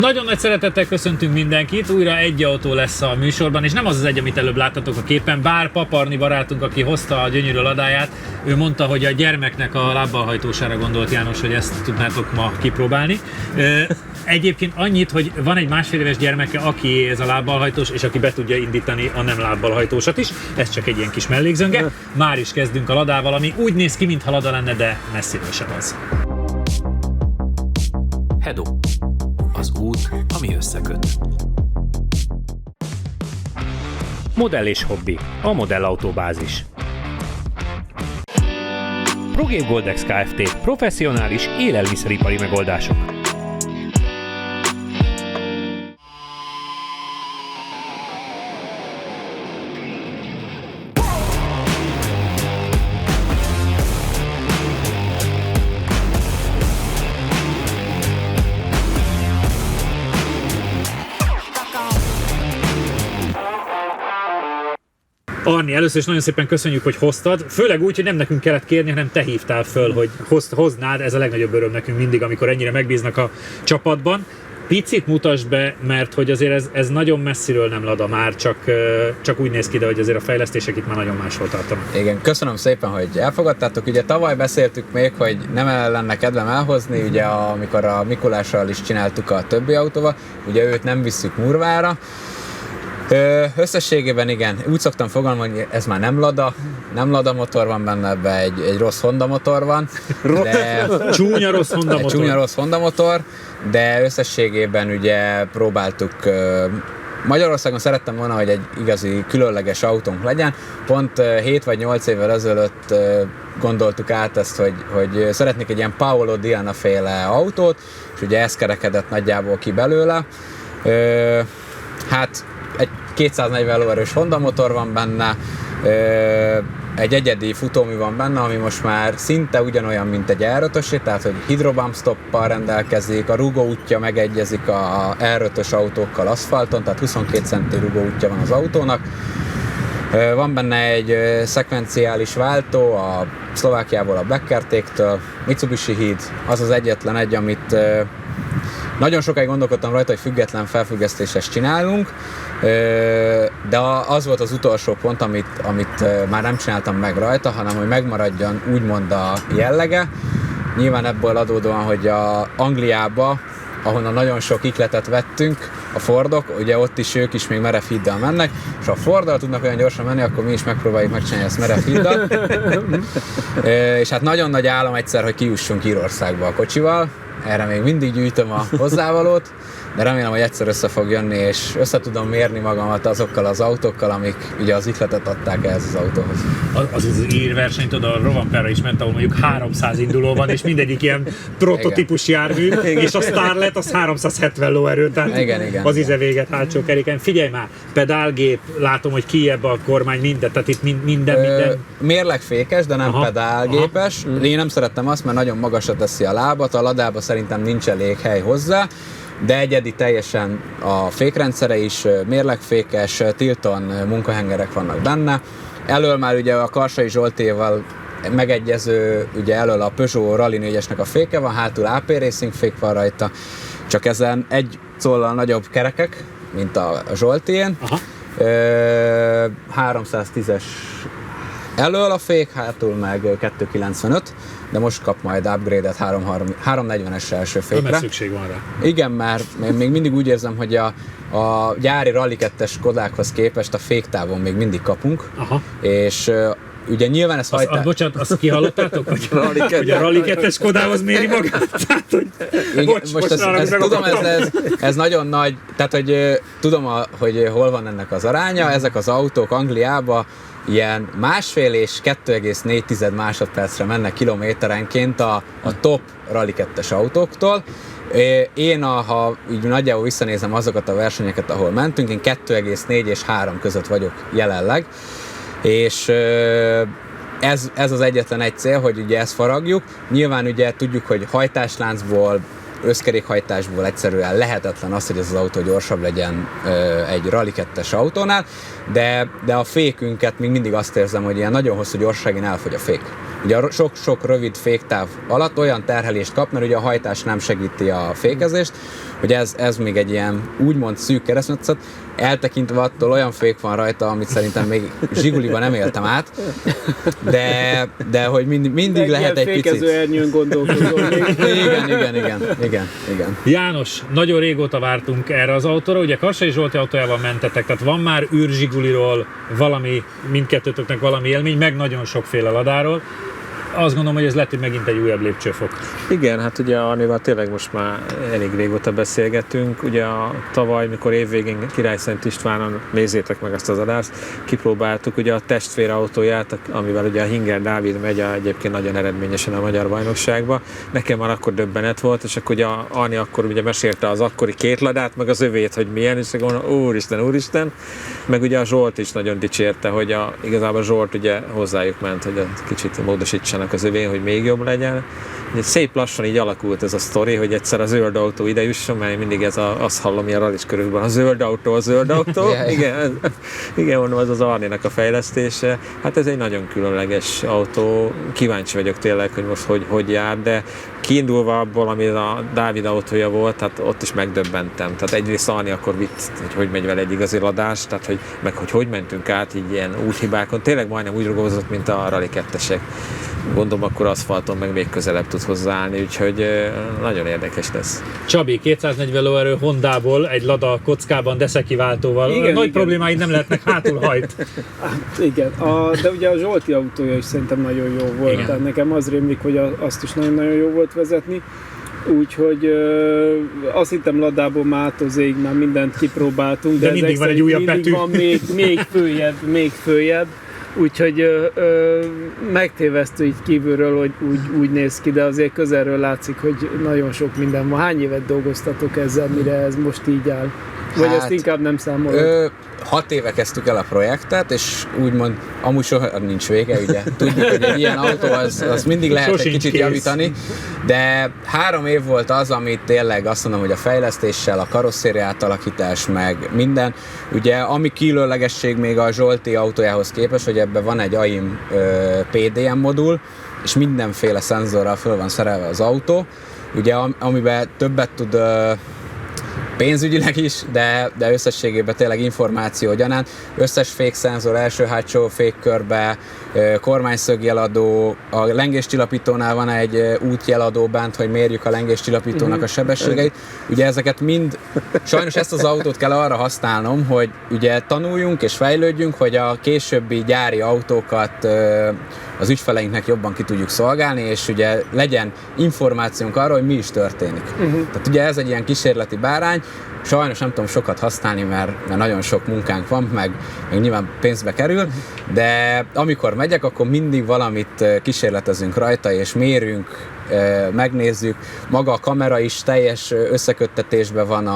Nagyon nagy szeretettel köszöntünk mindenkit, újra egy autó lesz a műsorban, és nem az az egy, amit előbb láttatok a képen, bár Paparni barátunk, aki hozta a gyönyörű ladáját, ő mondta, hogy a gyermeknek a lábbal-hajtósára gondolt János, hogy ezt tudnátok ma kipróbálni. Egyébként annyit, hogy van egy másfél éves gyermeke, aki ez a lábbal-hajtós, és aki be tudja indítani a nem lábbal-hajtósat is. Ez csak egy ilyen kis mellékzönge. Már is kezdünk a ladával, ami úgy néz ki, mintha lada lenne, de messziről sem az. Hedo. Az út, ami összeköt. Modell és hobbi. A modellautóbázis. ProGame Goldex Kft. Professzionális élelmiszeripari megoldások. Arni, először is nagyon szépen köszönjük, hogy hoztad, főleg úgy, hogy nem nekünk kellett kérni, hanem te hívtál föl, hogy hoznád, ez a legnagyobb öröm nekünk mindig, amikor ennyire megbíznak a csapatban. Picit mutasd be, mert hogy azért ez nagyon messziről nem lada már, csak úgy néz ki, de hogy azért a fejlesztések itt már nagyon máshol tartanak. Igen, köszönöm szépen, hogy elfogadtátok. Ugye tavaly beszéltük még, hogy nem lenne kedvem elhozni, ugye amikor a Mikulással is csináltuk a többi autóval, ugye őt nem visszük Murvára. Összességében igen, úgy szoktam fogalmazni, hogy ez már nem Lada motor van benne, ebben egy rossz Honda motor van. Csúnya rossz Honda motor, de összességében ugye próbáltuk, Magyarországon szerettem volna, hogy egy igazi különleges autónk legyen. Pont 7 vagy 8 évvel ezelőtt gondoltuk át ezt, hogy szeretnék egy ilyen Paolo Diana féle autót, és ugye ez kerekedett nagyjából ki belőle. Hát egy 240 lóerős Honda motor van benne, egy egyedi futómű van benne, ami most már szinte ugyanolyan, mint egy R5-ösé, tehát hogy hidrobump stoppal rendelkezik, a rugóútja megegyezik a R5-ös autókkal aszfalton, tehát 22 centi rugóútja van az autónak. Van benne egy szekvenciális váltó a Szlovákiából, a Beckertéktől, Mitsubishi híd, az az egyetlen egy, amit nagyon sokáig gondolkodtam rajta, hogy független felfüggesztéses csinálunk, de az volt az utolsó pont, amit már nem csináltam meg rajta, hanem hogy megmaradjon úgymond a jellege. Nyilván ebből adódóan, hogy Angliába, ahonnan nagyon sok ikletet vettünk, a Fordok, ugye ott is ők is még merev híddal mennek, és ha a Forddal tudnak olyan gyorsan menni, akkor mi is megpróbáljuk megcsinálni ezt merev híddal. És hát nagyon nagy álom egyszer, hogy kijussunk Írországba a kocsival. Erre még mindig gyűjtöm a hozzávalót, de remélem, hogy egyszer össze fog jönni, és össze tudom mérni magamat azokkal az autókkal, amik ugye az ihletet adták ehhez az autóhoz. Az ír versenyt oda a Rovanperra is ment, ahol mondjuk 300 induló van, és mindegyik ilyen prototípus jármű, és a Starlet az 370 lóerő, tehát igen, az íze véget hátsó keréken. Figyelj már, pedálgép, látom, hogy kijebb a kormány minden, tehát itt minden. Mérlegfékes, de nem pedálgépes. Én nem szerettem azt, mert nagyon magasra teszi a lábat, a Ladába szerintem nincs elég hely hozzá, de egyedi teljesen a fékrendszere is, mérlegfékes, Tilton munkahengerek vannak benne. Elől már ugye a Karsai Zsoltéval megegyező, ugye elől a Peugeot Rally 4-esnek a féke van, hátul AP Racing fék van rajta, csak ezen egy collal nagyobb kerekek, mint a Zsoltén. 310-es elől a fék, hátul meg 295, de most kap majd upgrade-et 340-es első fékre. Mert szükség van rá. Igen, mert még mindig úgy érzem, hogy a gyári Rally 2-es Kodákhoz képest a féktávon még mindig kapunk. És ugye nyilván ez hajtás... Bocsánat, azt kihallottátok, hogy a Rally 2-es Kodához méri magát? Tehát, hogy... Tudom, ez nagyon nagy, tehát hogy tudom, hogy hol van ennek az aránya, ezek az autók Angliába ilyen 1,5 és 2,4 másodpercre mennek kilométerenként a top Rally 2-es autóktól. Én, ha így nagyjából visszanézem azokat a versenyeket, ahol mentünk, én 2,4 és 3 között vagyok jelenleg, és ez az egyetlen egy cél, hogy ugye ezt faragjuk. Nyilván ugye tudjuk, hogy hajtásláncból, összkerékhajtásból egyszerűen lehetetlen az, hogy ez az autó gyorsabb legyen egy Rally 2-es autónál, de a fékünket még mindig azt érzem, hogy ilyen nagyon hosszú gyorságén elfogy a fék. ugye a sok-sok rövid féktáv alatt olyan terhelést kap, mert ugye a hajtás nem segíti a fékezést, hogy ez még egy ilyen úgymond szűk keresztmetszet, eltekintve attól olyan fék van rajta, amit szerintem még Zsiguliban nem éltem át, de hogy mindig lehet egy picit. Fékező ernyőn gondolkozol még. Igen. János, nagyon régóta vártunk erre az autóra, ugye Karsai Zsolti autójával mentetek, tehát van már űrzsiguliról valami, mindkettőtöknek valami élmény, meg nagyon sokféle Ladáról. Azt gondolom, hogy ez lett megint egy újabb lépcsőfok. Igen, hát ugye Arnival tényleg most már elég régóta beszélgetünk. Ugye tavaly, mikor évvégén Király Szent Istvánon, nézzétek meg ezt az adást, kipróbáltuk ugye a testvér autóját, amivel ugye a Hinger Dávid megy egyébként nagyon eredményesen a magyar bajnokságba. Nekem már akkor döbbenet volt, és akkor ugye Arni akkor ugye mesélte az akkori két Ladát, meg az övét, hogy milyen, és akkor mondom, úristen, meg ugye a Zsolt is nagyon dicsérte, hogy igazából Zsolt ugye hozzájuk ment, hogy kicsit módosítsanak az övén, hogy még jobb legyen. Ugye szép lassan így alakult ez a sztori, hogy egyszer a zöld autó ide jusson, mert mindig azt hallom ilyen rallis körülben, a zöld autó. Igen, mondom, ez az Arninak a fejlesztése. Hát ez egy nagyon különleges autó. Kíváncsi vagyok tényleg, hogy most hogy jár, de kiindulva abból, ami a Dávid autója volt, tehát ott is megdöbbentem. Tehát egyrészt Arni akkor vitt, hogy megy vele egy igazi ladás, tehát hogy mentünk át így ilyen úthibákon. Tényleg majdnem úgy rugózott, mint a Rally 2-esek. Gondolom, akkor aszfalton meg még közelebb tud hozzáállni, úgyhogy nagyon érdekes lesz. Csabi, 240 lóerő Hondából egy Lada kockában Deszeki váltóval. Nagy problémáid nem lehetnek, hátul hajt. Hát, igen, de ugye a Zsolti autója is szerintem nagyon jó volt. Igen. Tehát nekem az rémlik, hogy azt is nagyon-nagyon jó volt vezetni. Úgyhogy azt hittem Ladából Mátozéig már mindent kipróbáltunk, de mindig van egy újabb betű. Van még följebb. Úgyhogy megtévesztő így kívülről, hogy úgy néz ki, de azért közelről látszik, hogy nagyon sok minden van. Hány évet dolgoztatok ezzel, mire ez most így áll? Vagy Hát, ezt inkább nem számolod? 6 éve kezdtük el a projektet, és úgymond amúgy soha nincs vége, ugye. Tudjuk, hogy egy ilyen autó, az mindig lehet egy kicsit javítani, de 3 év volt az, amit tényleg azt mondom, hogy a fejlesztéssel, a karosszéria átalakítás, meg minden. Ugye, ami különlegesség még a Zsolti autójához képest, hogy ebben van egy AIM PDM modul, és mindenféle szenzorral föl van szerelve az autó, ugye, amiben többet tud pénzügyileg is, de összességében tényleg információ gyanánt. Összes fékszenzor, első-hátsó fékkörbe, kormányszögjeladó, a lengéscsillapítónál van egy útjeladó bent, hogy mérjük a lengéscsillapítónak a sebességeit. Ugye ezeket mind, sajnos ezt az autót kell arra használnom, hogy ugye tanuljunk és fejlődjünk, hogy a későbbi gyári autókat az ügyfeleinknek jobban ki tudjuk szolgálni, és ugye legyen információnk arról, hogy mi is történik. Tehát ugye ez egy ilyen kísérleti bárány, sajnos nem tudom sokat használni, mert nagyon sok munkánk van, meg nyilván pénzbe kerül, de amikor megyek, akkor mindig valamit kísérletezünk rajta, és mérünk, megnézzük. Maga a kamera is teljes összeköttetésben van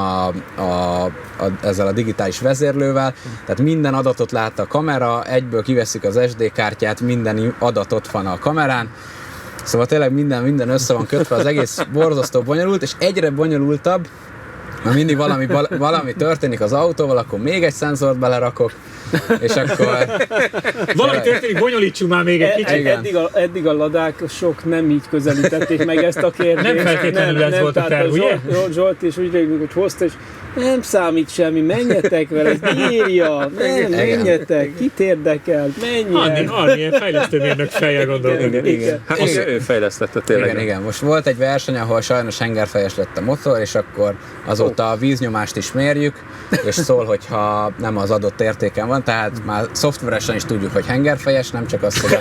ezzel a digitális vezérlővel, tehát minden adatot lát a kamera, egyből kiveszik az SD kártyát, minden adat ott van a kamerán, szóval tényleg minden össze van kötve, az egész borzasztó bonyolult, és egyre bonyolultabb, mert mindig valami történik az autóval, akkor még egy szenzort belerakok, és akkor... Valami történik, bonyolítsunk már még egy kicsit. Eddig a Ladák sok nem így közelítették meg ezt a kérdést. Nem feltétlenül ez volt a terv, ugye? Zsolt is úgy régünk, hogy hozta, és nem számít semmi, menjetek vele, ez bírja, menjetek, kit érdekel, menjen. Arni, ilyen fejlesztőmérnök fejjel gondolom. Igen. Hát ő fejlesztette tényleg. Igen. Most volt egy verseny, ahol sajnos hengerfejes lett a motor, és akkor azóta a víznyomást is mérjük, és szól, hogyha nem az adott értéken van, tehát már szoftveresen is tudjuk, hogy hengerfejes, nem csak azt, hogy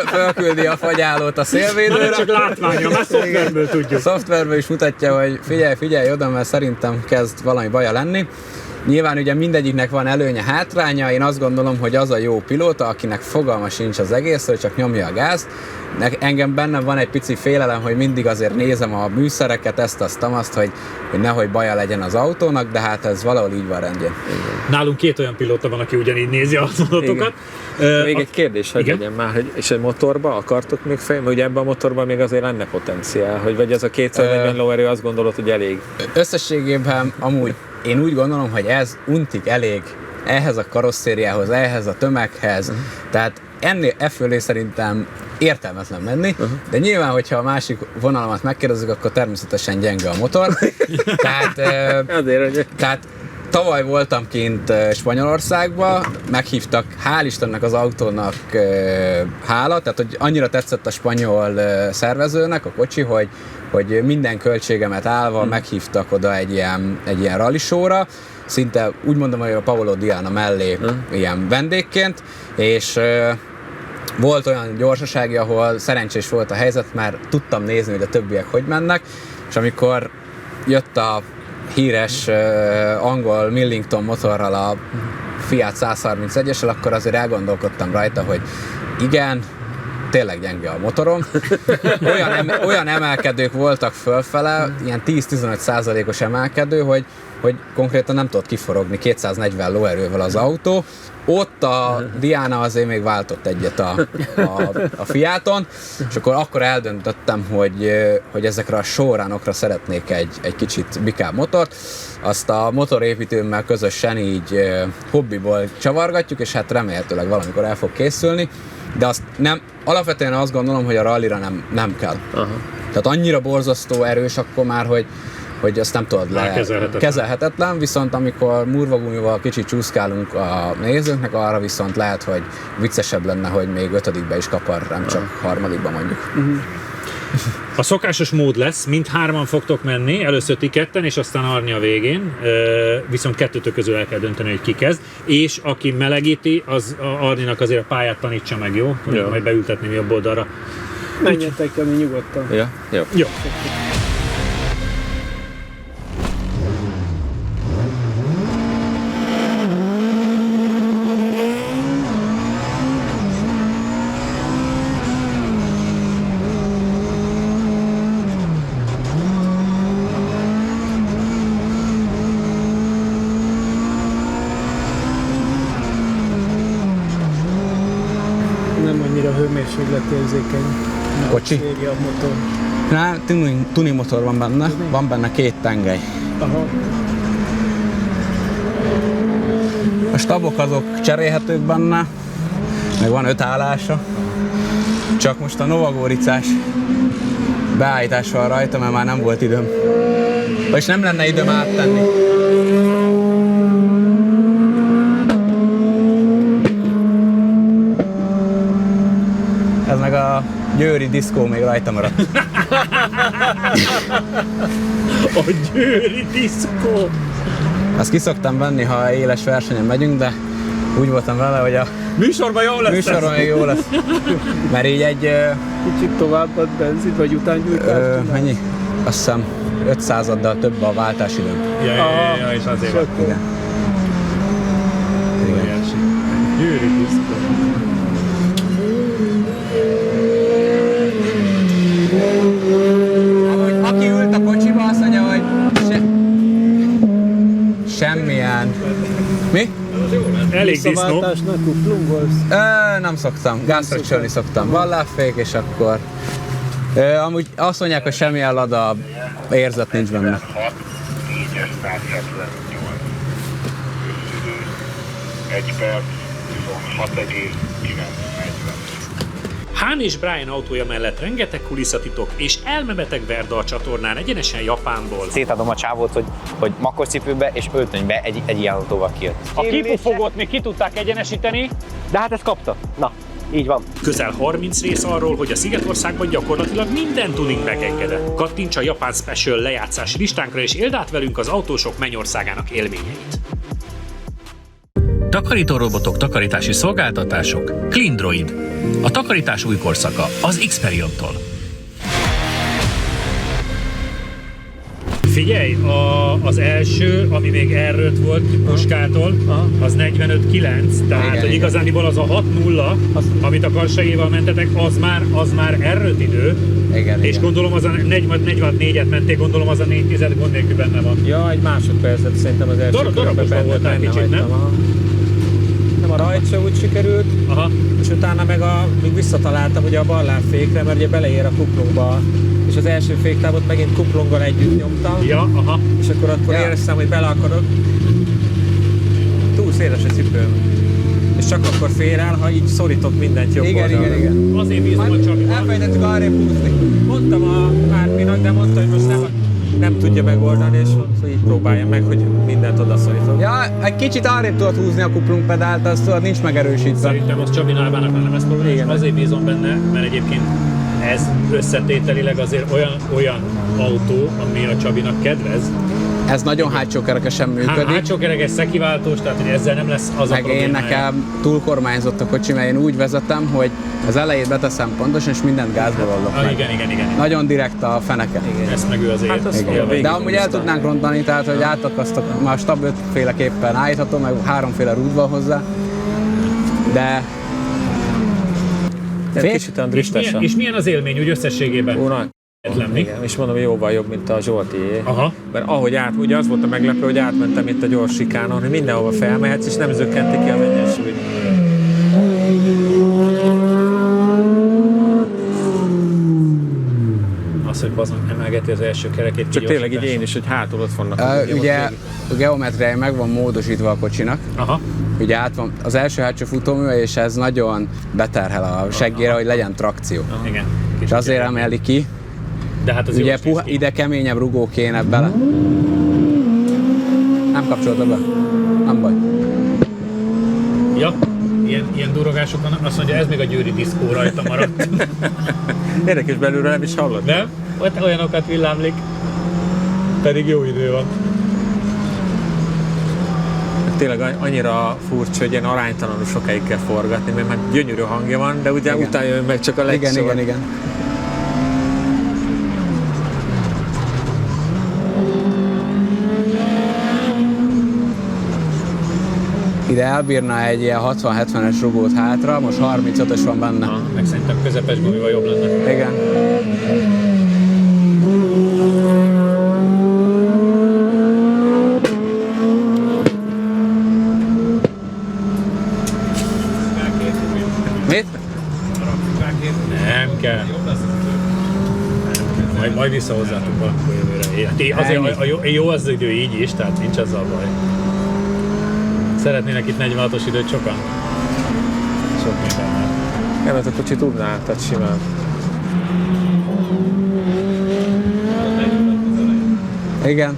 fölküldi a fagyálót a szélvédőre. Nem csak látványa, már szoftverből tudjuk. A szoftverből is mutatja, hogy figyelj oda, mert szerintem kezd valami baja lenni. Nyilván ugye mindegyiknek van előnye, hátránya, én azt gondolom, hogy az a jó pilóta, akinek fogalma sincs az egészről, csak nyomja a gázt. Engem bennem van egy pici félelem, hogy mindig azért nézem a műszereket, azt, hogy nehogy baja legyen az autónak, de hát ez valahol így van rendjén. Nálunk 2 olyan pilóta van, aki ugyanígy nézi az adatokat. Még egy kérdés, hogy legyen már, hogy és egy motorba akartok még fejlődni? Mert ugye ebben a motorban még azért lenne potenciál, hogy vagy ez a 240 lóerő, azt gondolod, hogy elég? Összességében amúgy én úgy gondolom, hogy ez untig elég ehhez a karosszériához, ehhez a tömeghez. Tehát ennél fölé szerintem értelmetlen menni, de nyilván, hogyha a másik vonalamat megkérdezzük, akkor természetesen gyenge a motor. Tehát tavaly voltam kint Spanyolországban, meghívtak, hál' Istennek az autónak hála, tehát hogy annyira tetszett a spanyol szervezőnek a kocsi, hogy minden költségemet állva meghívtak oda egy ilyen rallisóra, szinte úgy mondom, hogy a Paolo Diana mellé ilyen vendégként, és volt olyan gyorsasági, ahol szerencsés volt a helyzet, mert tudtam nézni, hogy a többiek hogy mennek, és amikor jött a híres angol Millington motorral a Fiat 131-essel, akkor azért elgondolkodtam rajta, hogy igen, tényleg gyenge a motorom. Olyan emelkedők voltak fölfele, ilyen 10-15%-os emelkedő, hogy konkrétan nem tudott kiforogni 240 lóerővel az autó. Ott a Diana azért még váltott egyet a Fiaton, és akkor eldöntöttem, hogy ezekre a showrunokra szeretnék egy kicsit bikább motort. Azt a motorépítőmmel közösen így hobbiból csavargatjuk, és hát remélhetőleg valamikor el fog készülni. De alapvetően azt gondolom, hogy a rallira nem kell. Aha. Tehát annyira borzasztó erős akkor már, hogy azt nem tudod kezelhetetlen, viszont amikor murvagumival kicsit csúszkálunk a nézőknek, arra viszont lehet, hogy viccesebb lenne, hogy még 5-be is kapar, nem csak 3-ba mondjuk. A szokásos mód lesz, mindhárman fogtok menni, először ti ketten, és aztán Arni a végén, viszont kettőtök közül el kell dönteni, hogy ki kezd, és aki melegíti, az Arninak azért a pályát tanítsa meg, jó? Majd beültetni jobb oldalra. Menjetek el nyugodtan. Ja, jó. Jó. Hőmérsékletérzékeny. Kocsi? A motor. Tuning motor van benne, van benne 2 tengely. Aha. A stabok azok cserélhetők benne, meg van 5 állása. Csak most a Novagóricás beállítás van rajta, mert már nem volt időm. Vagyis nem lenne időm áttenni. Ez meg a győri diszkó még rajta maradt. A győri diszkó! Azt ki szoktam venni, ha éles versenyen megyünk, de úgy voltam vele, hogy a műsorban jó lesz. Műsorban még jó lesz. Mert így egy... Kicsit tovább ad benzint, vagy utángyújtást? Mennyi? Azt hiszem 500-addal több a váltásidőm. Ja, és azért van. Igen. Győri diszkó. Aki ült a kocsiba, azt mondja, hogy semmilyen... Mi? Elég disznó. Visszaváltásnak kuplungolsz? Nem szoktam, gázfröccsölni szoktam. Van lábfék, és akkor... amúgy azt mondják, hogy semmilyen lada érzet nincs benne. 1 perc, 26,940. Hán és Brian autója mellett rengeteg kulisszatitok és elmebeteg Verda a csatornán egyenesen Japánból. Szétadom a csávót, hogy makoscipőbe és öltönybe egy ilyen autóval kijött. A kipufogót még ki tudták egyenesíteni, De hát ezt kapta. Na, így van. közel 30 rész arról, hogy a Szigetországban gyakorlatilag minden tuning megengedett. Kattints a Japán Special lejátszási listánkra és éld át velünk az autósok mennyországának élményeit. Takarítórobotok, takarítási szolgáltatások, CleanDroid. A takarítás új korszaka az Xperion-tól. Figyelj, az első, ami még R5 volt Puskától, az 45.9, tehát hogy igazániból az a 6.0, amit a Karsaiéval mentetek, az már R5 idő. Igen, És igen. gondolom az a 44-et menték, gondolom az a 4 gond nélkül benne van. Ja, egy másodpercet szerintem az első Darabosban voltál kicsit, nem? Nem, a rajt se úgy sikerült, Aha. és utána még visszataláltam ugye a ballábfékre, mert ugye beleér a kuplungba, és az első féktávot megint kuplunggal együtt nyomtam, Ja, aha. és akkor éreztem, hogy bele akarok. Túl széles a cipőm. És csak akkor fér el, ha így szorítok mindent jobb oldalra. Igen. Azért bízom a Csabiban. Elfelejtettük arrébb húzni. Mondtam a Árpinak, de mondta, hogy most nem tudja megoldani, és mondta, hogy így próbálja meg, hogy mindent odaszorítok. Ja, egy kicsit arrébb tudod húzni a kuplunkpedált, azt tudod, nincs megerősítve. Szerintem az Csabinál bának nem lesz probléma, és azért bízom benne, mert egyébként ez összetételileg azért olyan autó, ami a Csabinak kedvez. Ez nagyon hátsó kerekesen működik. Hátsó kerekes szekiváltós, tehát hogy ezzel nem lesz az meg a problémája. én nekem túl kormányzott a kocsi, mert én úgy vezetem, hogy az elejét beteszem pontosan, és mindent gázba vallok meg. Igen. Nagyon direkt a feneke. Ezt meg ő azért. Hát az Igen. De amúgy el tudnánk rontani, tehát hogy átakasztok, már stab 5 féleképpen állítható, meg 3 féle rúd van hozzá. De Egy kicsit olyan driftesen. És milyen az élmény úgy összességében? Lenni. Igen, és mondom, jóval jobb, mint a Zsoltié. Aha. Mert ahogy ugye az volt a meglepő, hogy átmentem itt a gyors sikánon, hogy mindenhova felmehetsz, és nem zökkenti ki a mennyesült. Az, hogy azon emelgeti az első kerekét. Csak tényleg így én is, hogy hátul ott vannak. ugye a geometriája meg van módosítva a kocsinak. Aha. Ugye át van az első hátsó futóműve, és ez nagyon beterhel a seggére, hogy legyen trakció. Igen. És azért emeli ki. De hát az Ugye ide keményebb rugó kéne bele. Nem kapcsolta be. Nem baj. Ja, ilyen durogások vannak, azt mondja, ez még a győri diszkó rajta maradt. Érdekes, belülről nem is hallod. Nem? Ott olyanokat villámlik. Pedig jó idő van. Tényleg annyira furcsa, hogy ilyen aránytalanul sokáig kell forgatni, mert már gyönyörű hangja van, de ugye utána jön meg csak a legszor. Igen. Ide elbírna egy ilyen 60-70-es rugót hátra, most 35-ös van benne. Meg szerintem közepes gumival jobb lenne. Igen. Mit? Nem kell. Majd vissza hozzátok valamikor jövőre. Azért jó az idő így is, tehát nincs azzal baj. Szeretnének itt 46-os időt sokan? Sok mindennel. Nem, mert a kocsi tudná, tehát simán. Igen.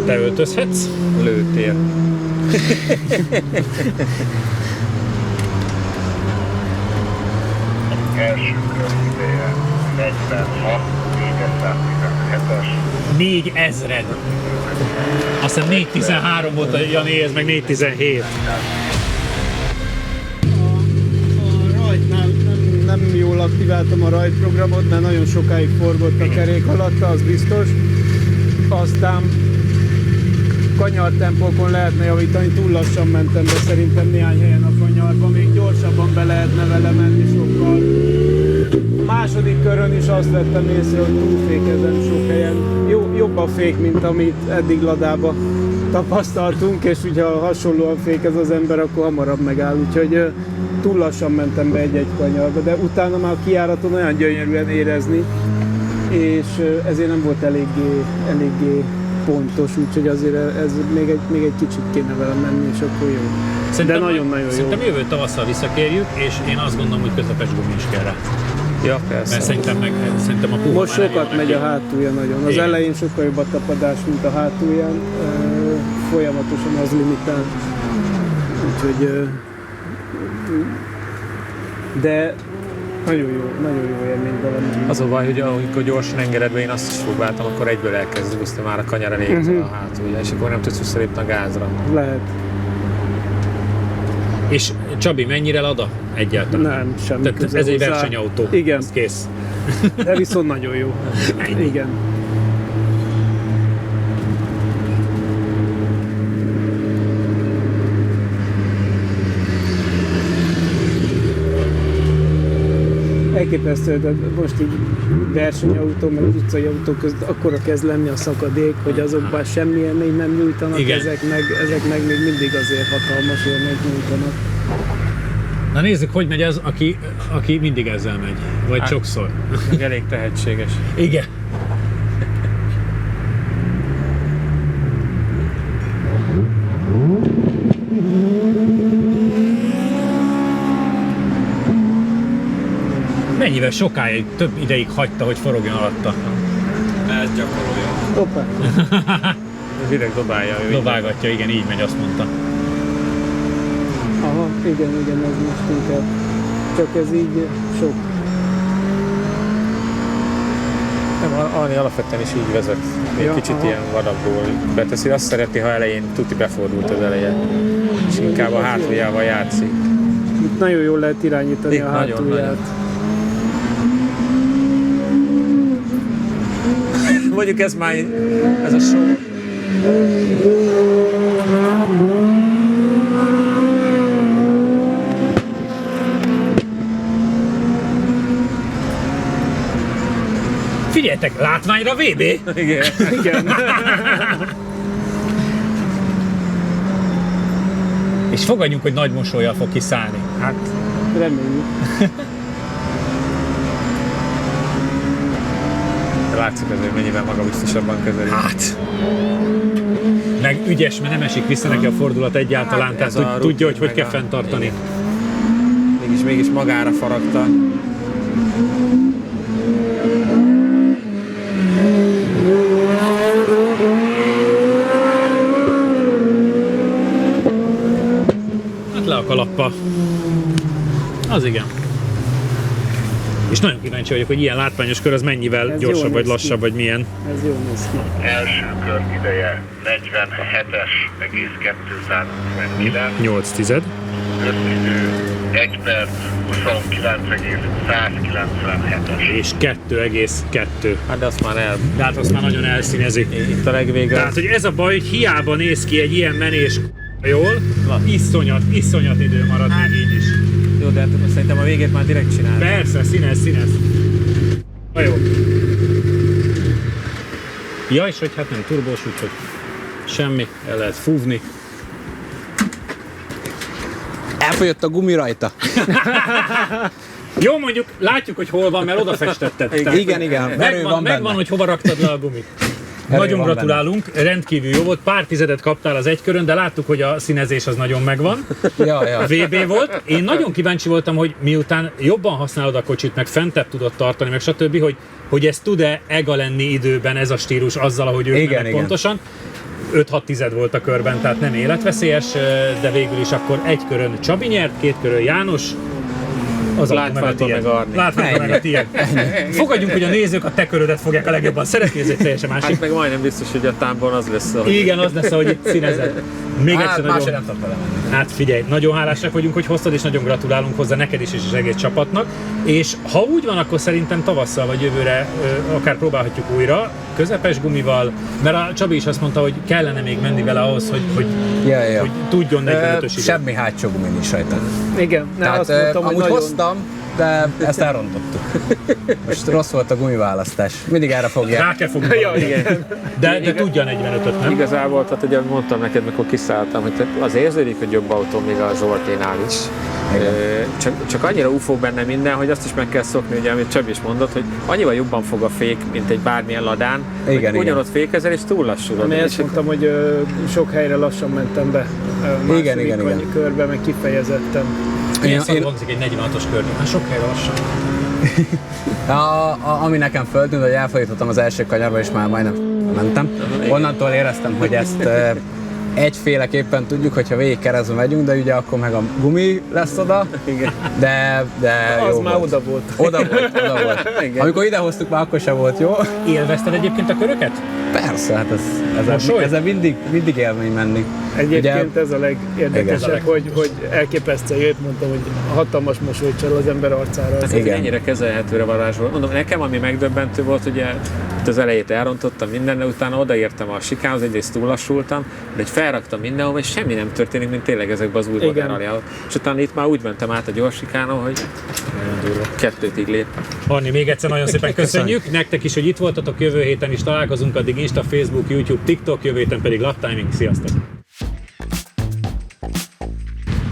Te öltözhetsz? Lőtél. Első kör ideje 46, 417-es. 4000. Azt hiszem 413 volt a Jani, ez meg 417. A rajtnál nem jól aktiváltam a rajtprogramot, mert nagyon sokáig forgott a kerék alatta, az biztos. Aztán kanyartempókon lehetne javítani, túl lassan mentem be szerintem néhány helyen a kanyarba, még gyorsabban be lehetne vele menni sokkal. A második körön is azt vettem észre, hogy túlfékezem sok helyen. Jobb a fék, mint amit eddig Ladába tapasztaltunk, és ugye ha hasonlóan fékez az ember, akkor hamarabb megáll, úgyhogy túl lassan mentem be egy-egy kanyarba, de utána már a kijáraton olyan gyönyörűen érezni, és ezért nem volt eléggé pontos, úgyhogy azért ez még egy kicsit kéne vele menni, és akkor jó. Szerintem, de nagyon-nagyon jó. Szerintem jövő tavasszal visszakérjük, és én azt gondolom, hogy közepes gumi is kell rá. Ja, persze. Mert szerintem a puha most már sokat megy a hátulja nagyon. Az Igen. elején sokkal jobb a tapadás, mint a hátulján. Folyamatosan az limitál. Úgyhogy... De nagyon jó élmény vele menni. Az a baj, hogy amikor gyorsan engeded be, én azt is próbáltam, akkor egyből elkezd úszni már a kanyar elég a hátulja, és akkor nem tudsz visszalépni a gázra. Lehet. És Csabi, mennyire Lada egyáltalán? Nem, semmi Tehát köze ez egy hozzá. versenyautó. Igen. Az kész. De viszont nagyon jó. Igen. Elképesztő, de most így versenyautó, meg utcai autó között akkora kezd lenni a szakadék, hogy azokban semmi élmény nem nyújtanak, Igen. ezek meg még mindig azért hatalmas élményt nyújtanak. Na nézzük, hogy megy az, aki mindig ezzel megy. Vagy sokszor. Meg elég tehetséges. Igen. Mennyivel sokáig, több ideig hagyta, hogy forogjon alatta. Ez gyakorolja. Hoppá. Direkt dobálja. Dobálgatja, igen, így megy, azt mondta. Aha, igen, ez most inkább. Csak ez így sok. Nem, Arni alapvetően is így vezet. Egy kicsit ilyen vadabbul beteszi. Azt szereti, ha elején tuti befordult az eleje. És inkább a hátuljával játszik. Itt nagyon jól lehet irányítani a hátulját. Mondjuk ez már, ez a show. Figyeljetek, látványra VB! Igen. És fogadjunk, hogy nagy mosollyal fog kiszállni. Hát Reméljük. látszik azért, mennyivel magabiztosabban kezeli. Hát. Meg ügyes, mert nem esik vissza neki a fordulat egyáltalán, Hát, tehát tudja, hogy kell fenntartani. Mégis magára faragta. Hát le a kalappa. Az igen. És nagyon kíváncsi vagyok, hogy ilyen látványos kör az mennyivel Ez gyorsabb, jól vagy néz ki. lassabb, vagy milyen. Ez jól néz ki. Első kör ideje 47,259. 8 tized. Összidő 1 perc 29,197-es. És 2,2. Hát de azt már De hát azt már nagyon elszínezi. itt a legvége. Tehát, hogy ez a baj, hogy hiába néz ki egy ilyen menés jól, iszonyat idő marad még így is. Jó, de hát szerintem a végét már direkt csinál. Persze, színez. Na jó. Ja, és hogy hát nem turbós, úgyhogy semmi, el lehet fúvni. Elfogyott a gumi rajta. Jó, mondjuk látjuk, hogy hol van, mert oda festetted. Tehát Igen, erő van benne. megvan, hogy hova raktad le a gumit. Nagyon van gratulálunk, rendkívül jó volt, pár tizedet kaptál az egykörön, de láttuk, hogy a színezés az nagyon megvan. Ja. VB volt. Én nagyon kíváncsi voltam, hogy miután jobban használod a kocsit, meg fentebb tudod tartani, meg stb., hogy ez tud-e ega lenni időben ez a stílus azzal, ahogy ők mennek pontosan. 5-6 tized volt a körben, tehát nem életveszélyes, de végül is akkor egy körön Csabi nyert, 2 körön János. Az Látványtól meg Arni. Látványtól meg a tiéd. Fogadjunk, hogy a nézők a te körödet fogják a legjobban szeretni, ez egy teljesen másik. Hát meg majdnem biztos, hogy a támban az lesz, hogy... Igen, az lesz, ahogy itt színezed. Még egyszer Másra nagyon... nem tudok vele menni. Hát figyelj, nagyon hálásak vagyunk, hogy hoztad, és nagyon gratulálunk hozzá neked is, és az egész csapatnak. És ha úgy van, akkor szerintem tavasszal vagy jövőre akár próbálhatjuk újra, közepes gumival, mert a Csabi is azt mondta, hogy kellene még menni vele ahhoz, hogy tudjon 45-ös idő. Semmi hátsó gumi nincs rajta. Igen, Tehát azt mondtam, hogy amúgy nagyon... hoztam, de ezt elrontottuk. Most rossz volt a gumiválasztás. Mindig erre fogják. Rá kell fogni igen. de tudja 45-öt, nem? Igazából, tehát ugye mondtam neked, mikor kiszálltam, hogy az érződik, hogy jobb autó még a Zsolténál is. Csak annyira ufó benne minden, hogy azt is meg kell szokni, ugye, amit Csabi is mondott, hogy annyival jobban fog a fék, mint egy bármilyen ladán, hogy ugyanott fékezel és túl lassú. Én ezt mondtam, hogy sok helyre lassan mentem be. Igen. Körbe, meg kifejezetten. Milyen szar hangzik egy 46-os körben? Már sok helyre lassan. Ami nekem föltűnt, hogy elfolytottam az első kanyarba, és már majdnem mentem. Onnantól éreztem, hogy ezt egyféleképpen tudjuk, hogyha végig keresztül megyünk, de ugye akkor meg a gumi lesz oda. De Az jó már volt. oda volt. Oda volt. Amikor idehoztuk, már akkor sem volt jó. Élvezted egyébként a köröket? Persze, hát Mosoly? ezzel mindig élmény menni. Egyébként Ugye, ez a legérdekesebb, hogy elképesztően jött, mondtam, hogy hatalmas mosolyt csal az ember arcára. Tehát Igen. ennyire kezelhetőre varázsol. Mondom, nekem ami megdöbbentő volt, ugye itt az elejét elrontottam minden, de utána odaértem a sikához, egyrészt túllassultam, de egy felraktam mindenhova, és semmi nem történik, mint tényleg ezekben az új modern. És utána itt már úgy mentem át a gyors sikánon, hogy kettőt így lép. Arni, még egyszer nagyon szépen köszönjük. Nektek is, hogy itt voltatok, jövő héten is találkozunk, addig Insta, Facebook, YouTube, TikTok, jövő héten pedig Lap Timing. Sziasztok!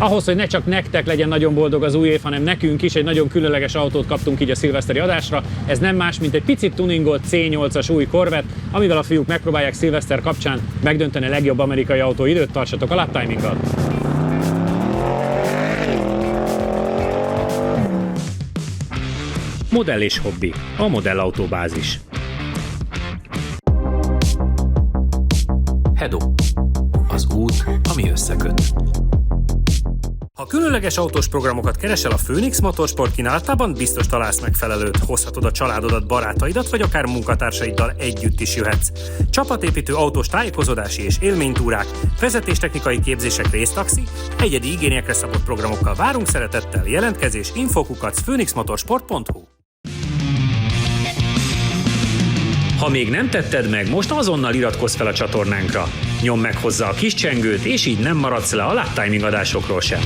Ahhoz, hogy ne csak nektek legyen nagyon boldog az új év, hanem nekünk is egy nagyon különleges autót kaptunk így a szilveszteri adásra. Ez nem más, mint egy picit tuningolt C8-as új Corvette, amivel a fiúk megpróbálják szilveszter kapcsán megdönteni a legjobb amerikai autó időt. Tartsatok a lap timingot! Modell és hobbi. A modellautóbázis. Hedo. Az út, ami összeköt. Ha különleges autós programokat keresel a Phoenix Motorsport kínálatában, biztos találsz megfelelőt. Hozhatod a családodat, barátaidat, vagy akár munkatársaiddal együtt is jöhetsz. Csapatépítő autós tájékozódási és élménytúrák, vezetéstechnikai képzések, résztaxi, egyedi igényekre szabott programokkal várunk szeretettel. Jelentkezés info@phoenixmotorsport.hu. Ha még nem tetted meg, most azonnal iratkozz fel a csatornánkra. Nyomd meg hozzá a kis csengőt, és így nem maradsz le a Lap Timing adásokról sem.